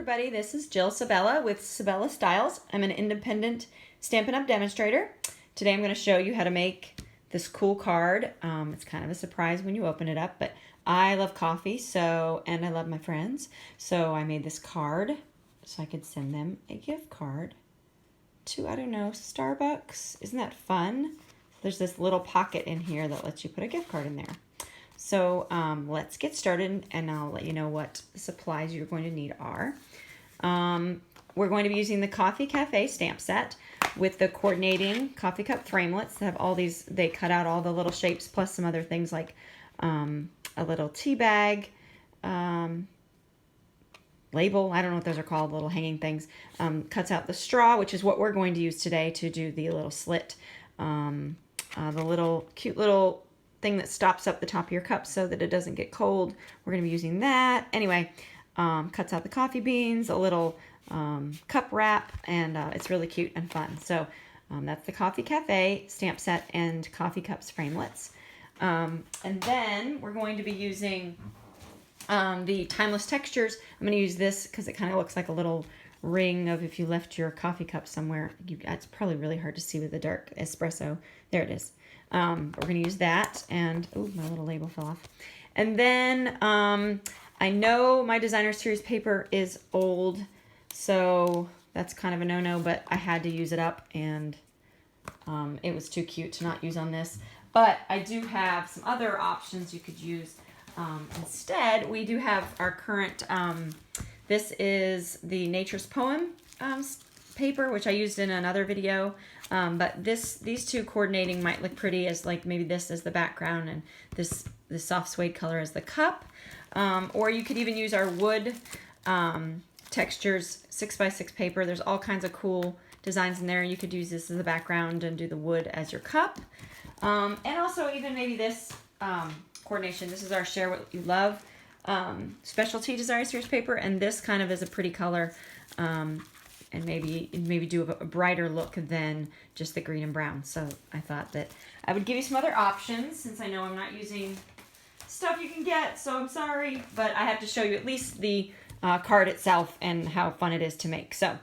everybody, this is Jill Sabella with Sabella Styles. I'm an independent Stampin' Up! Demonstrator. Today I'm going to show you how to make this cool card. It's kind of a surprise when you open it up, but I love coffee, and I love my friends, so I made this card so I could send them a gift card to, I don't know, Starbucks. Isn't that fun? There's this little pocket in here that lets you put a gift card in there. So let's get started, and I'll let you know what supplies you're going to need are. We're going to be using the Coffee Cafe stamp set with the coordinating coffee cup framelits that have all these. They cut out all the little shapes plus some other things like a little tea bag, label, I don't know what those are called, little hanging things. Cuts out the straw, which is what we're going to use today to do the little slit, the little cute little thing that stops up the top of your cup so that it doesn't get cold. We're going to be using that. Anyway, cuts out the coffee beans, a little cup wrap, and it's really cute and fun. So that's the Coffee Cafe stamp set and coffee cups framelits. And then we're going to be using the Timeless Textures. I'm going to use this because it kind of looks like a little ring of if you left your coffee cup somewhere. It's probably really hard to see with the dark espresso. There it is. We're going to use that, and oh, my little label fell off. And then I know my designer series paper is old, so that's kind of a no-no, but I had to use it up, and it was too cute to not use on this. But I do have some other options you could use. Instead, we do have our current, this is the Nature's Poem paper, which I used in another video. But these two coordinating might look pretty as like maybe this as the background and this soft suede color as the cup. Or you could even use our wood textures 6x6 paper. There's all kinds of cool designs in there. You could use this as the background and do the wood as your cup. And also even maybe this coordination. This is our Share What You Love specialty design series paper, and this kind of is a pretty color. And maybe do a brighter look than just the green and brown. So I thought that I would give you some other options since I know I'm not using stuff you can get, so I'm sorry, but I have to show you at least the card itself and how fun it is to make. So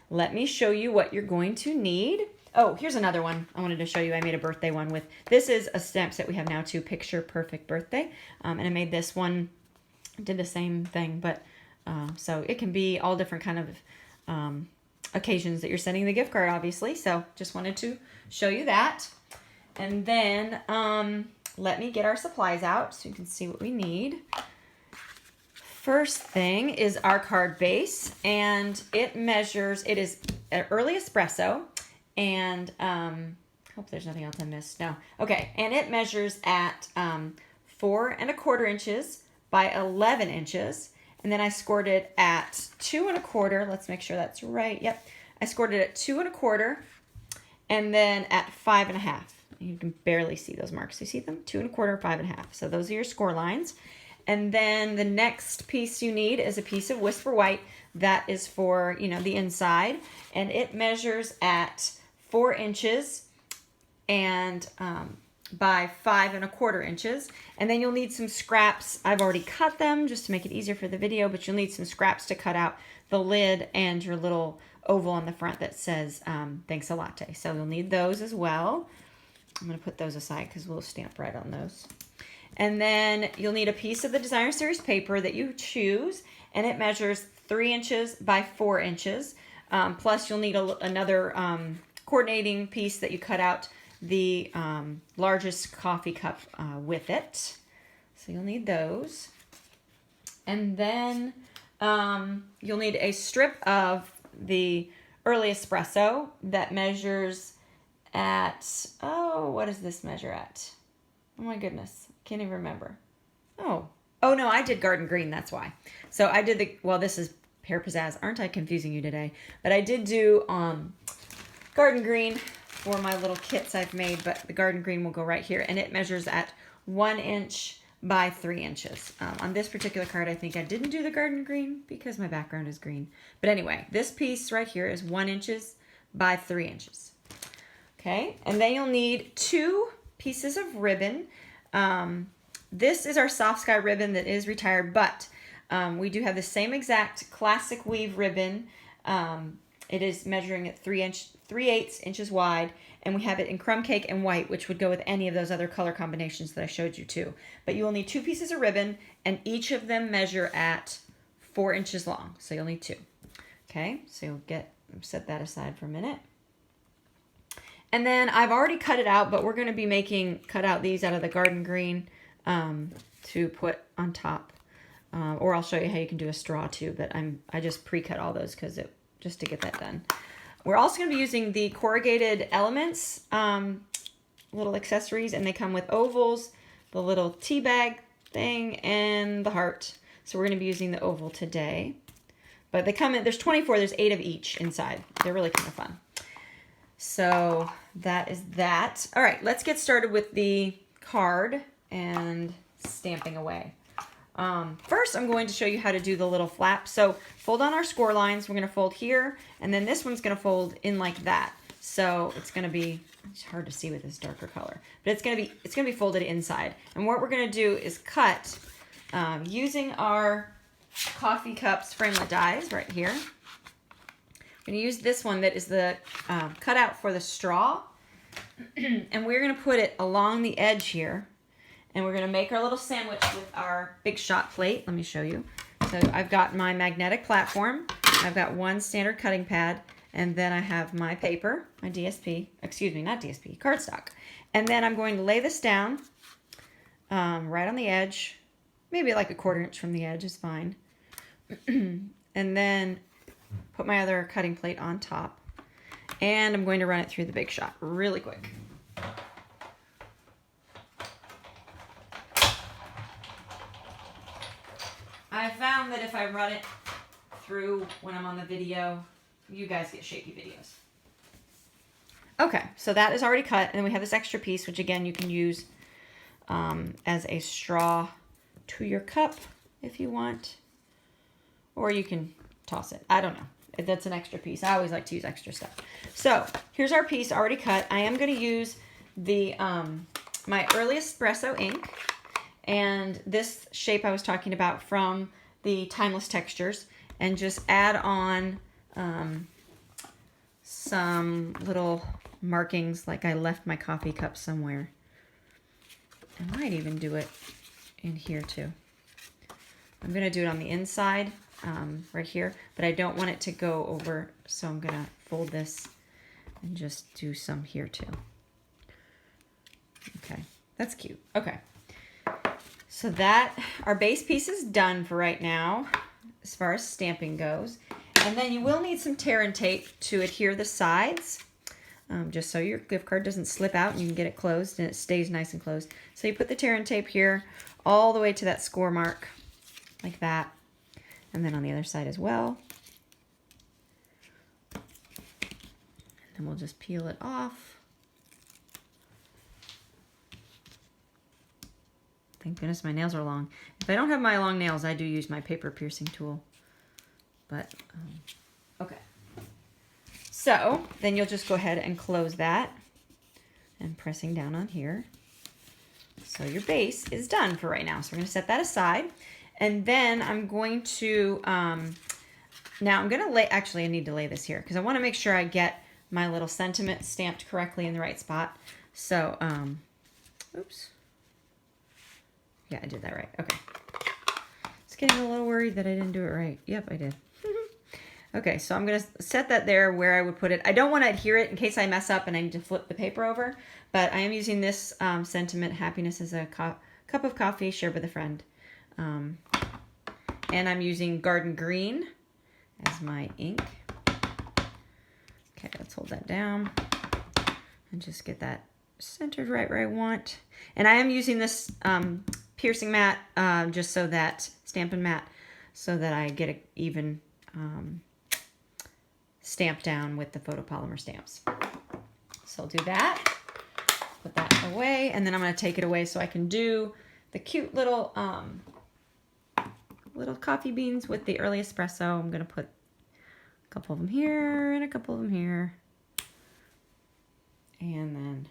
let me show you what you're going to need. Oh, here's another one I wanted to show you. I made a birthday one with, this is a stamp set we have now too, Picture Perfect Birthday. And I made this one, did the same thing, but so it can be all different kind of occasions that you're sending the gift card, obviously. So just wanted to show you that. And then let me get our supplies out so you can see what we need. First thing is our card base, and it is an early espresso, and hope there's nothing else I missed. No. Okay, and it measures at 4 1/4 inches by 11 inches. And then I scored it at 2 1/4. Let's make sure that's right. Yep. I scored it at 2 1/4 and then at 5 1/2. You can barely see those marks. You see them? 2 1/4, 5 1/2. So those are your score lines. And then the next piece you need is a piece of Whisper White. That is for, the inside. And it measures at 4 inches and by 5 1/4 inches. And then you'll need some scraps. I've already cut them just to make it easier for the video, but you'll need some scraps to cut out the lid and your little oval on the front that says thanks a latte. So you'll need those as well. I'm going to put those aside because we'll stamp right on those. And then you'll need a piece of the designer series paper that you choose, and it measures 3 inches by 4 inches. Plus you'll need another coordinating piece that you cut out the largest coffee cup with it. So you'll need those. And then you'll need a strip of the early espresso that measures at, what does this measure at? Oh my goodness, can't even remember. Oh no, I did garden green, that's why. So I did this is Pear Pizzazz. Aren't I confusing you today? But I did do garden green for my little kits I've made, but the garden green will go right here, and it measures at 1 inch by 3 inches. On this particular card, I think I didn't do the garden green because my background is green. But anyway, this piece right here is 1 inches by 3 inches. Okay, and then you'll need 2 pieces of ribbon. This is our Soft Sky ribbon that is retired, but We do have the same exact classic weave ribbon. It is measuring at 3/8 inches wide, and we have it in crumb cake and white, which would go with any of those other color combinations that I showed you too. But you will need 2 pieces of ribbon, and each of them measure at 4 inches long. So you'll need 2. Okay, so you'll set that aside for a minute. And then I've already cut it out, but we're going to be cut out these out of the garden green to put on top. Or I'll show you how you can do a straw too, but I just pre-cut all those just to get that done. We're also going to be using the corrugated elements little accessories, and they come with ovals, the little tea bag thing, and the heart. So we're going to be using the oval today. But they come in, there's 24, there's 8 of each inside. They're really kind of fun. So that is that. All right, let's get started with the card and stamping away. First, I'm going to show you how to do the little flap. So fold on our score lines. We're going to fold here, and then this one's going to fold in like that. So it's going to be, it's hard to see with this darker color, but it's going to be folded inside. And what we're going to do is cut using our coffee cups framelit dies right here. I'm going to use this one that is the cutout for the straw, and we're going to put it along the edge here. And we're going to make our little sandwich with our Big Shot plate. Let me show you. So I've got my magnetic platform. I've got one standard cutting pad. And then I have my paper, my DSP. Excuse me, not DSP, cardstock. And then I'm going to lay this down right on the edge. Maybe like a 1/4 inch from the edge is fine. And then put my other cutting plate on top. And I'm going to run it through the Big Shot really quick. I found that if I run it through when I'm on the video, you guys get shaky videos. Okay, so that is already cut, and then we have this extra piece, which again you can use as a straw to your cup if you want, or you can toss it. I don't know. That's an extra piece. I always like to use extra stuff. So here's our piece already cut. I am going to use the my early espresso ink. And this shape I was talking about from the Timeless Textures, and just add on some little markings, like I left my coffee cup somewhere. I might even do it in here too. I'm going to do it on the inside right here, but I don't want it to go over, so I'm going to fold this and just do some here too. Okay, that's cute. Okay. So that, our base piece is done for right now, as far as stamping goes. And then you will need some tear and tape to adhere the sides, just so your gift card doesn't slip out and you can get it closed and it stays nice and closed. So you put the tear and tape here all the way to that score mark, like that. And then on the other side as well. And we'll just peel it off. Thank goodness my nails are long. If I don't have my long nails, I do use my paper piercing tool. But, okay. So, then you'll just go ahead and close that. And pressing down on here. So your base is done for right now. So we're going to set that aside. And then I'm going to, now I'm going to lay, actually I need to lay this here. Because I want to make sure I get my little sentiment stamped correctly in the right spot. So, oops. Yeah, I did that right. Okay. Just getting a little worried that I didn't do it right. Yep, I did. Okay, so I'm going to set that there where I would put it. I don't want to adhere it in case I mess up and I need to flip the paper over. But I am using this sentiment, happiness is a cup of coffee shared with a friend. And I'm using Garden Green as my ink. Okay, let's hold that down. And just get that centered right where I want. And I am using this piercing mat, just so that, Stampin' Mat, so that I get an even stamp down with the photopolymer stamps. So I'll do that, put that away, and then I'm going to take it away so I can do the cute little little coffee beans with the early espresso. I'm going to put a couple of them here and a couple of them here. And then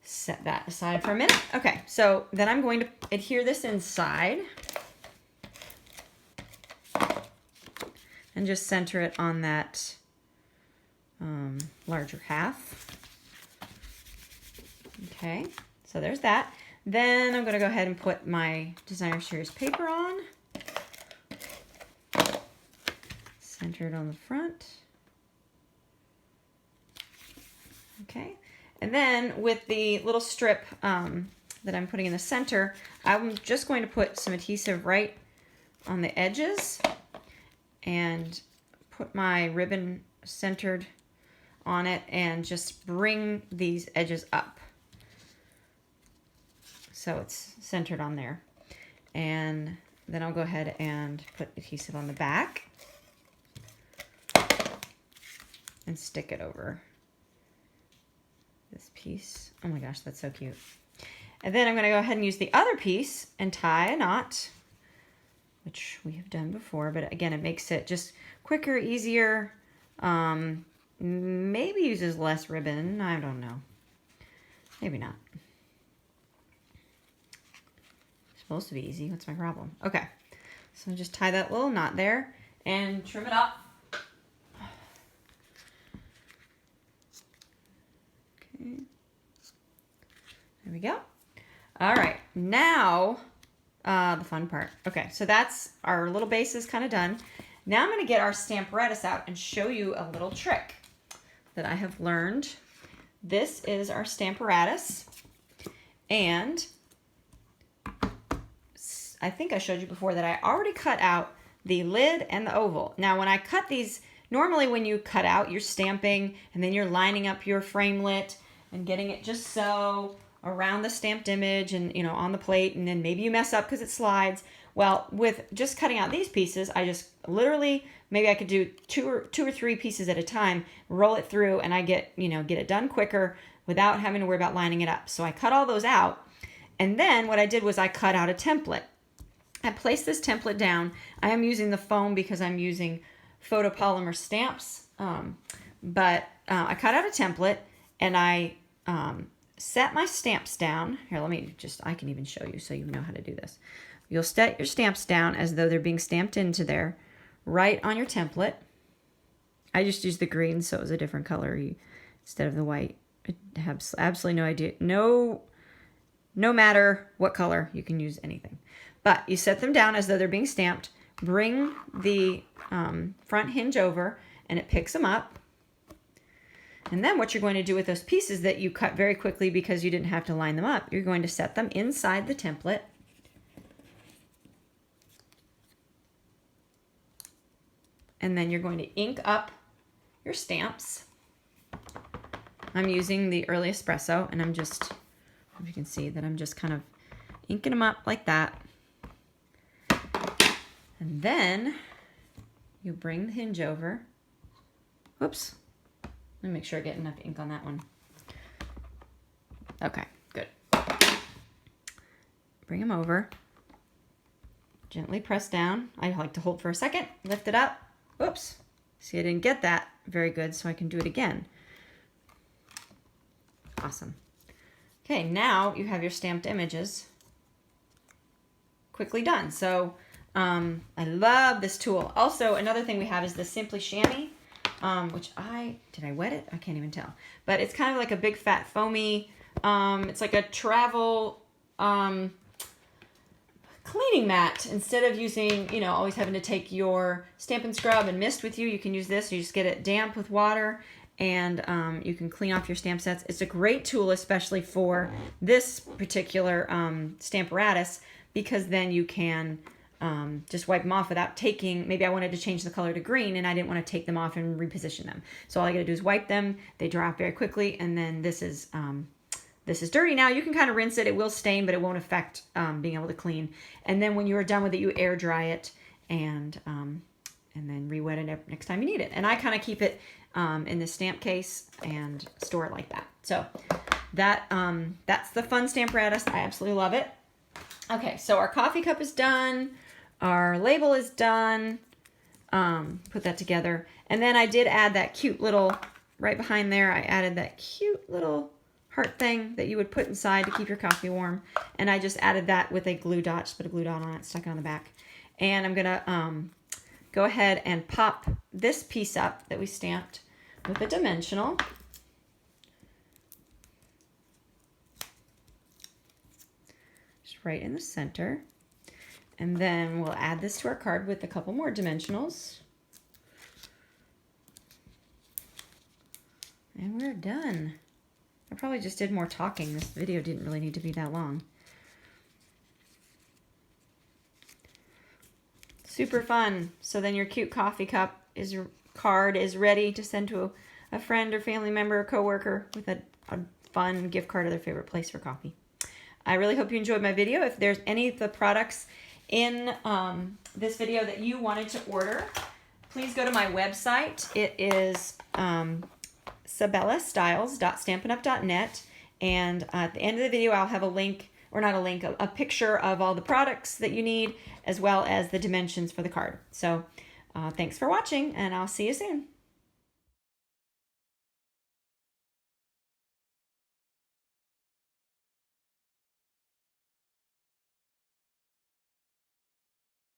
set that aside for a minute. Okay, so then I'm going to adhere this inside. and just center it on that larger half. Okay, so there's that. Then I'm going to go ahead and put my Designer Series paper on. Center it on the front. Okay, and then with the little strip that I'm putting in the center, I'm just going to put some adhesive right on the edges and put my ribbon centered on it and just bring these edges up so it's centered on there. And then I'll go ahead and put adhesive on the back and stick it over this piece. Oh my gosh, that's so cute. And then I'm going to go ahead and use the other piece and tie a knot, which we have done before, but again, it makes it just quicker, easier, maybe uses less ribbon. I don't know. Maybe not. It's supposed to be easy. What's my problem? Okay. So just tie that little knot there and trim it up. Okay. There we go. All right. Now, the fun part. Okay. So that's our little base is kind of done. Now I'm going to get our Stamparatus out and show you a little trick that I have learned. This is our Stamparatus, and I think I showed you before that I already cut out the lid and the oval. Now when I cut these, normally when you cut out, you're stamping and then you're lining up your framelit and getting it just so around the stamped image and, you know, on the plate, and then maybe you mess up because it slides. Well, with just cutting out these pieces, I just literally, maybe I could do two or three pieces at a time, roll it through, and I get it done quicker without having to worry about lining it up. So I cut all those out, and then what I did was I cut out a template. I placed this template down. I am using the foam because I'm using photopolymer stamps, but I cut out a template and I set my stamps down. Here, I can even show you so you know how to do this. You'll set your stamps down as though they're being stamped into there, right on your template. I just used the green, so it was a different color instead of the white. I have absolutely no idea. No matter what color, you can use anything. But you set them down as though they're being stamped. Bring the front hinge over, and it picks them up. And then what you're going to do with those pieces that you cut very quickly because you didn't have to line them up, you're going to set them inside the template. And then you're going to ink up your stamps. I'm using the Early Espresso, and I'm just, if you can see that I'm just kind of inking them up like that. And then you bring the hinge over. Whoops. Let me make sure I get enough ink on that one. Okay, good. Bring them over. Gently press down. I like to hold for a second, lift it up. Whoops. See, I didn't get that very good, so I can do it again. Awesome. Okay, now you have your stamped images quickly done. So I love this tool. Also, another thing we have is the Simply Chamois, which did I wet it? I can't even tell. But it's kind of like a big fat foamy, it's like a travel cleaning mat. Instead of using, always having to take your Stampin' Scrub and mist with you, you can use this. You just get it damp with water, and you can clean off your stamp sets. It's a great tool, especially for this particular Stamparatus, because then you can just wipe them off without taking, maybe I wanted to change the color to green and I didn't want to take them off and reposition them. So all I gotta do is wipe them, they dry off very quickly, and then this is dirty now. You can kind of rinse it, it will stain, but it won't affect being able to clean. And then when you are done with it, you air dry it and then re-wet it next time you need it. And I kind of keep it in this stamp case and store it like that. So that's the fun Stamparatus. I absolutely love it. Okay, so our coffee cup is done. Our label is done. Put that together. And then I did add that cute little, right behind there, I added that cute little heart thing that you would put inside to keep your coffee warm. And I just added that with a glue dot, just put a glue dot on it, stuck it on the back. And I'm gonna go ahead and pop this piece up that we stamped with a dimensional. Just right in the center. And then we'll add this to our card with a couple more dimensionals. And we're done. I probably just did more talking. This video didn't really need to be that long. Super fun. So then your cute coffee cup is your card is ready to send to a friend or family member or coworker with a fun gift card of their favorite place for coffee. I really hope you enjoyed my video. If there's any of the products in this video that you wanted to order, please go to my website. It is sabellastyles.stampinup.net, and at the end of the video I'll have a link, or not a link, a picture of all the products that you need, as well as the dimensions for the card. So thanks for watching, and I'll see you soon.